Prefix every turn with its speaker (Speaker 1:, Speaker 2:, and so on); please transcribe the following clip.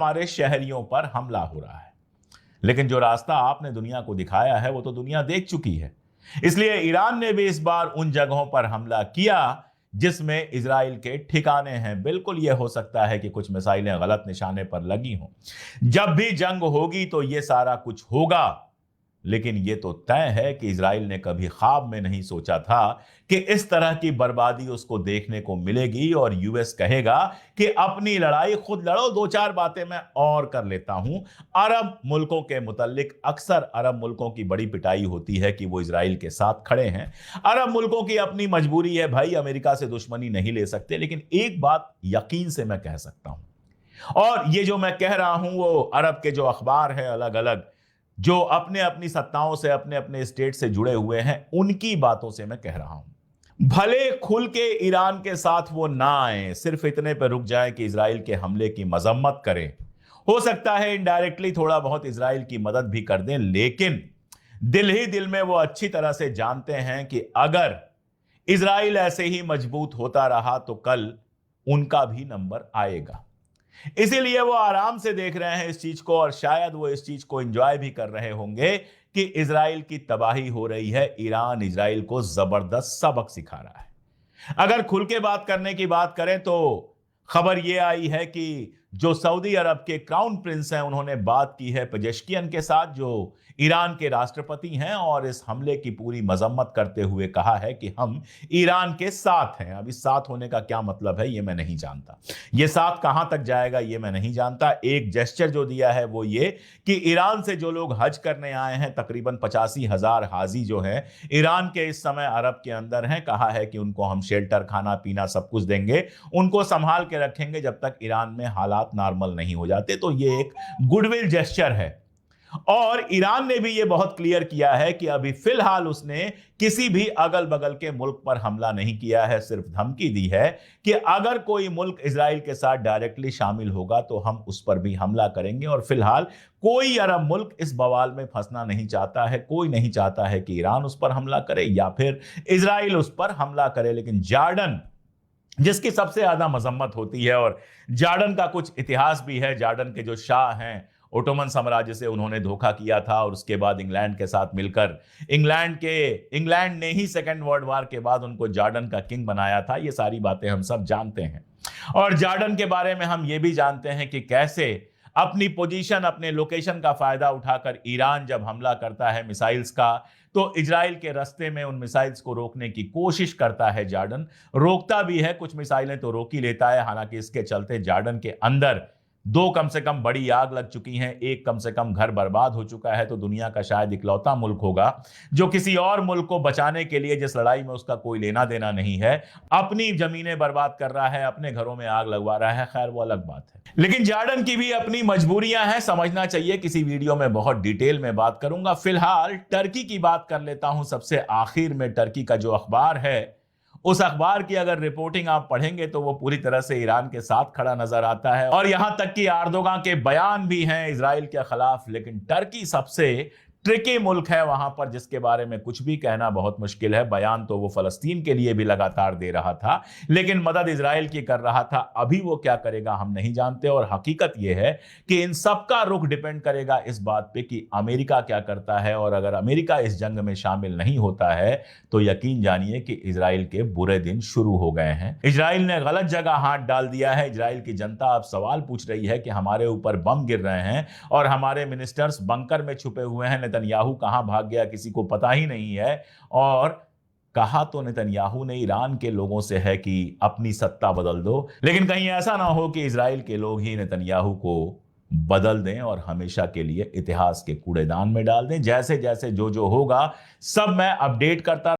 Speaker 1: हमारे शहरियों पर हमला हो रहा है। लेकिन जो रास्ता आपने दुनिया को दिखाया है वो तो दुनिया देख चुकी है। इसलिए ईरान ने भी इस बार उन जगहों पर हमला किया जिसमें इजराइल के ठिकाने हैं। बिल्कुल यह हो सकता है कि कुछ मिसाइलें गलत निशाने पर लगी हों। जब भी जंग होगी तो यह सारा कुछ होगा, लेकिन यह तो तय है कि इजराइल ने कभी ख्वाब में नहीं सोचा था कि इस तरह की बर्बादी उसको देखने को मिलेगी और यूएस कहेगा कि अपनी लड़ाई खुद लड़ो, दो चार बातें मैं और कर लेता हूं। अरब मुल्कों के मुतालिक अक्सर अरब मुल्कों की बड़ी पिटाई होती है कि वो इजराइल के साथ खड़े हैं। अरब मुल्कों की अपनी मजबूरी है भाई, अमेरिका से दुश्मनी नहीं ले सकते। लेकिन एक बात यकीन से मैं कह सकता हूं, और ये जो मैं कह रहा हूं वो अरब के जो अखबार है अलग अलग, जो अपने अपनी सत्ताओं से अपने अपने स्टेट से जुड़े हुए हैं, उनकी बातों से मैं कह रहा हूं। भले खुल के ईरान के साथ वो ना आए, सिर्फ इतने पर रुक जाए कि इजराइल के हमले की मजम्मत करें। हो सकता है इनडायरेक्टली थोड़ा बहुत इजराइल की मदद भी कर दें, लेकिन दिल ही दिल में वो अच्छी तरह से जानते हैं कि अगर इजराइल ऐसे ही मजबूत होता रहा तो कल उनका भी नंबर आएगा। इसीलिए वो आराम से देख रहे हैं इस चीज को, और शायद वो इस चीज को एंजॉय भी कर रहे होंगे कि इजराइल की तबाही हो रही है। ईरान इजराइल को जबरदस्त सबक सिखा रहा है। अगर खुल के बात करने की बात करें तो खबर यह आई है कि जो सऊदी अरब के क्राउन प्रिंस हैं उन्होंने बात की है पेजेश्कियन के साथ, जो ईरान के राष्ट्रपति हैं, और इस हमले की पूरी मजम्मत करते हुए कहा है कि हम ईरान के साथ हैं। अब इस साथ होने का क्या मतलब है ये मैं नहीं जानता, ये साथ कहां तक जाएगा ये मैं नहीं जानता। एक जेस्चर जो दिया है वो ये कि ईरान से जो लोग हज करने आए हैं, तकरीबन 85,000 हाजी जो हैं ईरान के इस समय अरब के अंदर हैं, कहा है कि उनको हम शेल्टर, खाना पीना सब कुछ देंगे, उनको संभाल के रखेंगे जब तक ईरान में हालात नॉर्मल नहीं हो जाते। तो ये एक गुडविल जेस्चर है। और ईरान ने भी यह बहुत क्लियर किया है कि अभी फिलहाल उसने किसी भी अगल बगल के मुल्क पर हमला नहीं किया है, सिर्फ धमकी दी है कि अगर कोई मुल्क इजराइल के साथ डायरेक्टली शामिल होगा तो हम उस पर भी हमला करेंगे। और फिलहाल कोई अरब मुल्क इस बवाल में फंसना नहीं चाहता है, कोई नहीं चाहता है कि ईरान उस पर हमला करे या फिर इजराइल उस पर हमला करे। लेकिन जॉर्डन, जिसकी सबसे ज्यादा मजम्मत होती है, और जॉर्डन का कुछ इतिहास भी है। जॉर्डन के जो शाह हैं, ओटोमन साम्राज्य से उन्होंने धोखा किया था और उसके बाद इंग्लैंड के साथ मिलकर इंग्लैंड ने ही सेकेंड वर्ल्ड वॉर के बाद उनको जॉर्डन का किंग बनाया था। ये सारी बातें हम सब जानते हैं। और जॉर्डन के बारे में हम ये भी जानते हैं कि कैसे अपनी पोजीशन, अपने लोकेशन का फायदा उठाकर ईरान जब हमला करता है मिसाइल्स का, तो इजराइल के रास्ते में उन मिसाइल्स को रोकने की कोशिश करता है जॉर्डन। रोकता भी है, कुछ मिसाइलें तो रोक ही लेता है। हालांकि इसके चलते जॉर्डन के अंदर दो कम से कम बड़ी आग लग चुकी हैं, एक कम से कम घर बर्बाद हो चुका है। तो दुनिया का शायद इकलौता मुल्क होगा जो किसी और मुल्क को बचाने के लिए, जिस लड़ाई में उसका कोई लेना देना नहीं है, अपनी जमीनें बर्बाद कर रहा है, अपने घरों में आग लगवा रहा है। खैर वो अलग बात है। लेकिन जॉर्डन की भी अपनी मजबूरियां हैं, समझना चाहिए। किसी वीडियो में बहुत डिटेल में बात करूंगा। फिलहाल टर्की की बात कर लेता हूं सबसे आखिर में। टर्की का जो अखबार है, उस अखबार की अगर रिपोर्टिंग आप पढ़ेंगे तो वो पूरी तरह से ईरान के साथ खड़ा नजर आता है, और यहां तक कि एर्दोगान के बयान भी हैं इजराइल के खिलाफ। लेकिन टर्की सबसे ट्रिकी मुल्क है वहां पर, जिसके बारे में कुछ भी कहना बहुत मुश्किल है। बयान तो वो फलस्तीन के लिए भी लगातार दे रहा था, लेकिन मदद इजराइल की कर रहा था। अभी वो क्या करेगा हम नहीं जानते। और हकीकत यह है कि इन सबका रुख डिपेंड करेगा इस बात पे कि अमेरिका क्या करता है। और अगर अमेरिका इस जंग में शामिल नहीं होता है तो यकीन जानिए कि इजराइल के बुरे दिन शुरू हो गए हैं। इजराइल ने गलत जगह हाथ डाल दिया है। इजराइल की जनता अब सवाल पूछ रही है कि हमारे ऊपर बम गिर रहे हैं और हमारे मिनिस्टर्स बंकर में छुपे हुए हैं, नेतन्याहू कहां भाग गया किसी को पता ही नहीं है। और कहा तो नेतन्याहू ने ईरान के लोगों से है कि अपनी सत्ता बदल दो, लेकिन कहीं ऐसा ना हो कि इजराइल के लोग ही नेतन्याहू को बदल दें और हमेशा के लिए इतिहास के कूड़ेदान में डाल दें। जैसे जैसे जो जो होगा सब मैं अपडेट करता